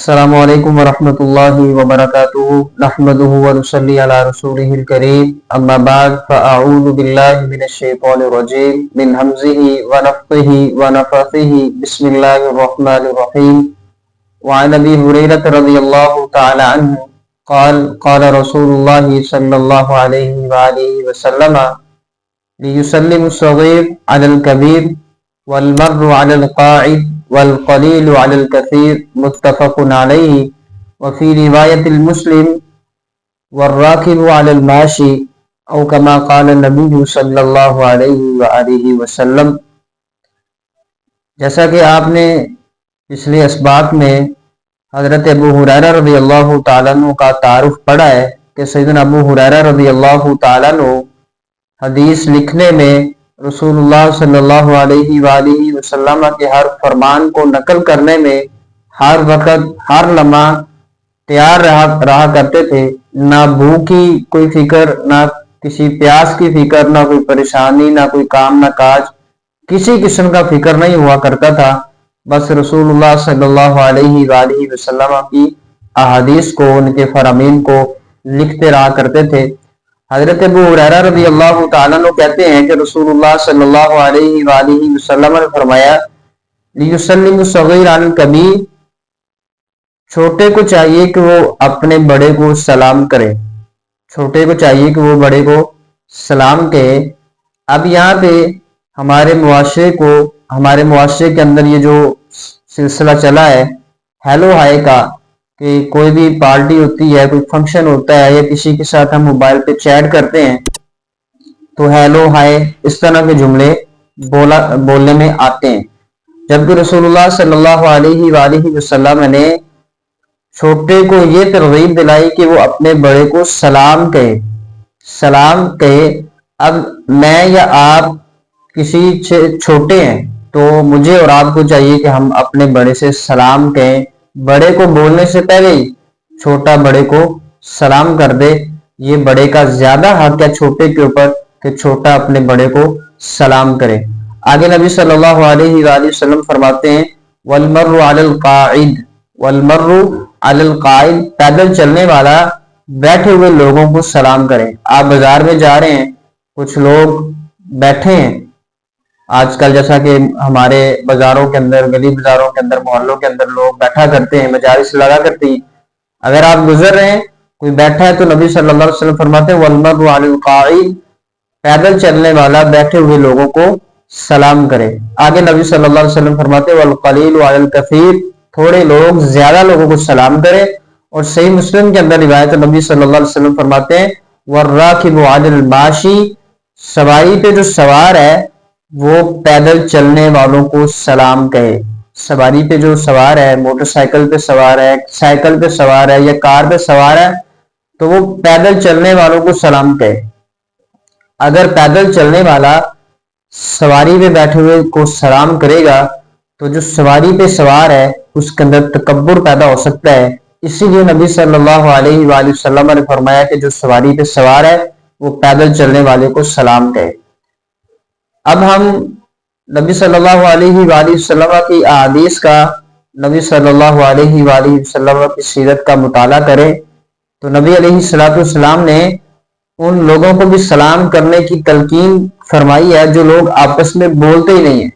السلام علیکم ورحمۃ اللہ وبرکاتہ نحمدہ ونصلی علی رسولہ الکریم اما بعد فاعوذ باللہ من الشیطان الرجیم من ہمزہ ونفخہ ونفثہ بسم اللہ الرحمن الرحیم وعن ابی ہریرہ رضی اللہ تعالی عنہ قال قال رسول اللہ صلی اللہ علیہ وآلہ وسلم لیسلم الصغیر علی الکبیر والمر علی القاعد والقلیل علی الکثیر متفق علیہ وفی روایت المسلم والراکب علی الماشی او کما قال النبی صلی اللہ علیہ وآلہ وسلم۔ جیسا کہ آپ نے پچھلے اسباق میں حضرت ابو ہریرہ رضی اللہ تعالیٰ عنہ کا تعارف پڑھا ہے کہ سیدنا ابو ہریرہ رضی اللہ تعالیٰ عنہ حدیث لکھنے میں رسول اللہ صلی اللہ علیہ وآلہ وسلم کے ہر فرمان کو نقل کرنے میں ہر وقت ہر لمحہ تیار رہا کرتے تھے۔ نہ بھوک کی کوئی فکر، نہ کسی پیاس کی فکر، نہ کوئی پریشانی، نہ کوئی کام نہ کاج، کسی قسم کا فکر نہیں ہوا کرتا تھا۔ بس رسول اللہ صلی اللہ علیہ وآلہ وسلم کی احادیث کو، ان کے فرامین کو لکھتے رہا کرتے تھے۔ حضرت ابو ہریرہ رضی اللہ تعالیٰ عنہ کہتے ہیں کہ رسول اللہ صلی اللہ علیہ وآلہ وسلم نے فرمایا لیسلم الصغیر علی الکبیر، چھوٹے کو چاہیے کہ وہ اپنے بڑے کو سلام کرے، چھوٹے کو چاہیے کہ وہ بڑے کو سلام کہے۔ اب یہاں پہ ہمارے معاشرے کے اندر یہ جو سلسلہ چلا ہے ہیلو ہائے کا، کہ کوئی بھی پارٹی ہوتی ہے، کوئی فنکشن ہوتا ہے، یا کسی کے ساتھ ہم موبائل پہ چیٹ کرتے ہیں تو ہیلو ہائے اس طرح کے جملے بولنے میں آتے ہیں، جبکہ رسول اللہ صلی اللہ علیہ وآلہ وسلم نے چھوٹے کو یہ ترغیب دلائی کہ وہ اپنے بڑے کو سلام کہے۔ اب میں یا آپ کسی چھوٹے ہیں تو مجھے اور آپ کو چاہیے کہ ہم اپنے بڑے سے سلام کہیں، بڑے کو بولنے سے پہلے ہی چھوٹا بڑے کو سلام کر دے۔ یہ بڑے کا زیادہ حق ہے چھوٹے کے اوپر کہ چھوٹا اپنے بڑے کو سلام کرے۔ آگے نبی صلی اللہ علیہ وآلہ وسلم فرماتے ہیں والمر علی القاعد، والمر علی القاعد، پیدل چلنے والا بیٹھے ہوئے لوگوں کو سلام کرے۔ آپ بازار میں جا رہے ہیں، کچھ لوگ بیٹھے ہیں، آج کل جیسا کہ ہمارے بازاروں کے اندر، گلی بازاروں کے اندر، محلوں کے اندر لوگ بیٹھا کرتے ہیں، مجالس لگا کرتے ہیں، اگر آپ گزر رہے ہیں کوئی بیٹھا ہے تو نبی صلی اللہ علیہ وسلم فرماتے ہیں والمر علی القاعد، پیدل چلنے والا بیٹھے ہوئے لوگوں کو سلام کرے۔ آگے نبی صلی اللہ علیہ وسلم فرماتے ہیں والقلیل علی الکثیر، تھوڑے لوگ زیادہ لوگوں کو سلام کرے۔ اور صحیح مسلم کے اندر روایت نبی صلی اللہ علیہ وسلم فرماتے ہیں والراکب علی الماشی، سواری پہ جو سوار ہے وہ پیدل چلنے والوں کو سلام کہے۔ سواری پہ جو سوار ہے، موٹر سائیکل پہ سوار ہے، سائیکل پہ سوار ہے یا کار پہ سوار ہے، تو وہ پیدل چلنے والوں کو سلام کہے۔ اگر پیدل چلنے والا سواری پہ بیٹھے ہوئے کو سلام کرے گا تو جو سواری پہ سوار ہے اس کے اندر تکبر پیدا ہو سکتا ہے، اسی لیے نبی صلی اللہ علیہ وآلہ وسلم نے فرمایا کہ جو سواری پہ سوار ہے وہ پیدل چلنے والے کو سلام کہے۔ اب ہم نبی صلی اللہ علیہ وآلہ وسلم کی احادیث کا، نبی صلی اللہ علیہ وآلہ وسلم کی سیرت کا مطالعہ کریں تو نبی علیہ الصلوۃ والسلام نے ان لوگوں کو بھی سلام کرنے کی تلقین فرمائی ہے جو لوگ آپس میں بولتے ہی نہیں ہیں،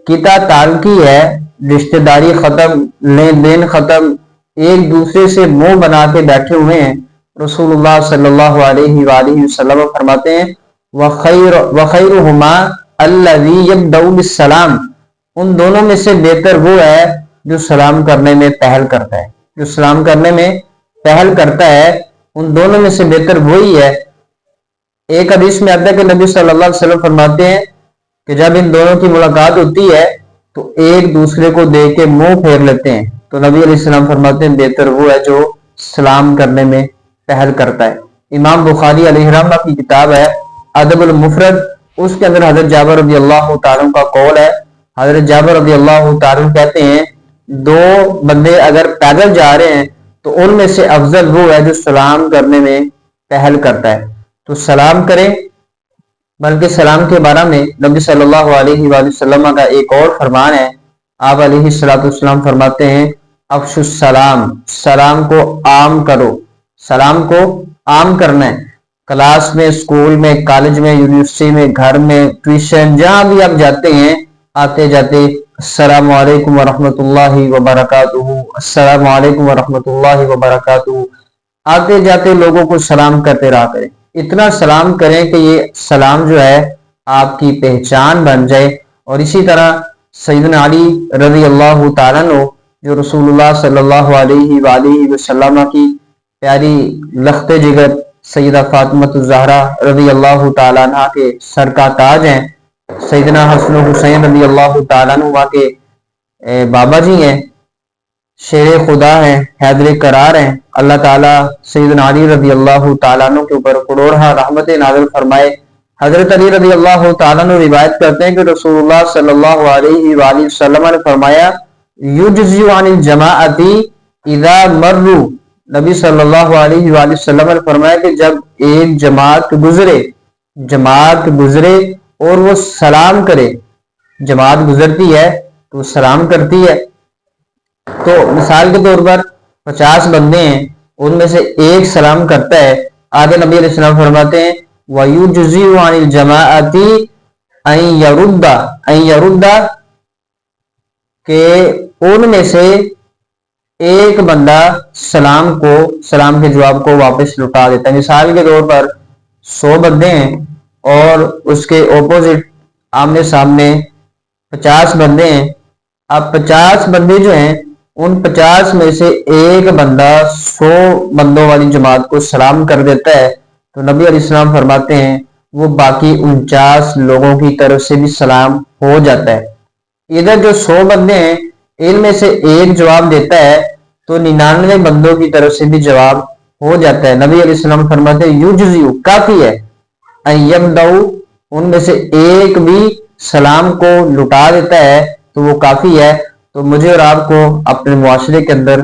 قطع تعلقی ہے، رشتہ داری ختم، لین دین ختم، ایک دوسرے سے منہ بنا کے بیٹھے ہوئے ہیں۔ رسول اللہ صلی اللہ علیہ وآلہ وسلم فرماتے ہیں وَخَيْرُهُمَا الَّذِي يَبْدَأُ بِالسَّلَامِ، ان دونوں میں سے بہتر وہ ہے جو سلام کرنے میں پہل کرتا ہے، جو سلام کرنے میں پہل کرتا ہے، ان دونوں میں سے بہتر وہی ہے۔ ایک حدیث میں آتا ہے کہ نبی صلی اللہ علیہ وسلم فرماتے ہیں کہ جب ان دونوں کی ملاقات ہوتی ہے تو ایک دوسرے کو دیکھ کے منہ پھیر لیتے ہیں، تو نبی علیہ السلام فرماتے ہیں بہتر وہ ہے جو سلام کرنے میں پہل کرتا ہے۔ امام بخاری علیہ رحمہ کی کتاب ہے ادب المفرد، اس کے اندر حضرت جابر رضی اللہ تعالیٰ کا قول ہے۔ حضرت جابر رضی اللہ تعالیٰ کہتے ہیں دو بندے اگر پیدل جا رہے ہیں تو ان میں سے افضل وہ ہے جو سلام کرنے میں پہل کرتا ہے، تو سلام کریں۔ بلکہ سلام کے بارے میں نبی صلی اللہ علیہ وآلہ وسلم کا ایک اور فرمان ہے، آپ علیہ الصلوۃ والسلام فرماتے ہیں افشوا السلام، سلام کو عام کرو، سلام کو عام کرنا ہے۔ کلاس میں، اسکول میں، کالج میں، یونیورسٹی میں، گھر میں، ٹیوشن، جہاں بھی آپ جاتے ہیں، آتے جاتے السلام علیکم ورحمۃ اللہ وبرکاتہ، السلام علیکم ورحمۃ اللہ وبرکاتہ، آتے جاتے لوگوں کو سلام کرتے رہا کریں۔ اتنا سلام کریں کہ یہ سلام جو ہے آپ کی پہچان بن جائے۔ اور اسی طرح سیدنا علی رضی اللہ تعالیٰ عنہ، جو رسول اللہ صلی اللہ علیہ وآلہ وسلم کی پیاری لخت جگر سیدہ فاطمہ الزہرا رضی اللہ تعالیٰ عنہ کے سر کا تاج ہیں، سیدنا حسن و حسین رضی اللہ تعالیٰ عنہ کے بابا جی ہیں، شیر خدا ہیں، حیدر کرار ہیں۔ اللہ تعالیٰ سیدنا علی رضی اللہ تعالیٰ عنہ کے اوپر کروڑہ رحمت نازل فرمائے۔ حضرت علی رضی اللہ تعالیٰ عنہ روایت کرتے ہیں کہ رسول اللہ صلی اللہ علیہ وآلہ وسلم نے فرمایا یجزی عن الجماعت اذا مروا، نبی صلی اللہ علیہ وآلہ وسلم نے فرمایا کہ جب ایک جماعت گزرے اور وہ سلام کرے، جماعت گزرتی ہے تو سلام کرتی ہے، تو مثال کے طور پر 50 بندے ہیں، ان میں سے ایک سلام کرتا ہے، آگے نبی علیہ السلام فرماتے ہیں وَيُجْزِعُ عَنِ الْجَمَاعَةِ أَن يَرُدَّ، کہ ان میں سے ایک بندہ سلام کے جواب کو واپس لوٹا دیتا ہے۔ مثال کے طور پر 100 بندے ہیں اور اس کے اپوزٹ آمنے سامنے 50 بندے ہیں۔ اب 50 بندے جو ہیں، ان 50 میں سے ایک بندہ 100 بندوں والی جماعت کو سلام کر دیتا ہے، تو نبی علیہ السلام فرماتے ہیں وہ باقی 49 لوگوں کی طرف سے بھی سلام ہو جاتا ہے۔ ادھر جو 100 بندے ہیں، ان میں سے ایک جواب دیتا ہے تو 99 بندوں کی طرف سے بھی جواب ہو جاتا ہے۔ نبی علیہ السلام فرماتے ہیں یجزیو، کافی ہے، ان یبدؤ، ان میں سے ایک بھی سلام کو لٹا دیتا ہے تو وہ کافی ہے۔ تو مجھے اور آپ کو اپنے معاشرے کے اندر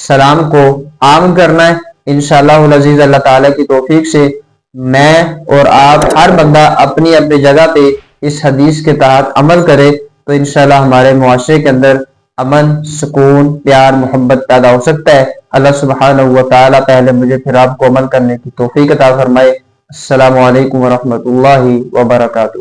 سلام کو عام کرنا ہے۔ انشاءاللہ العزیز اللہ تعالیٰ کی توفیق سے میں اور آپ ہر بندہ اپنی اپنی جگہ پہ اس حدیث کے تحت عمل کرے تو انشاءاللہ ہمارے معاشرے کے اندر امن، سکون، پیار، محبت پیدا ہو سکتا ہے۔ اللہ سبحانہ و تعالیٰ پہلے مجھے پھر آپ کو عمل کرنے کی توفیق عطا فرمائے۔ السلام علیکم ورحمۃ اللہ وبرکاتہ۔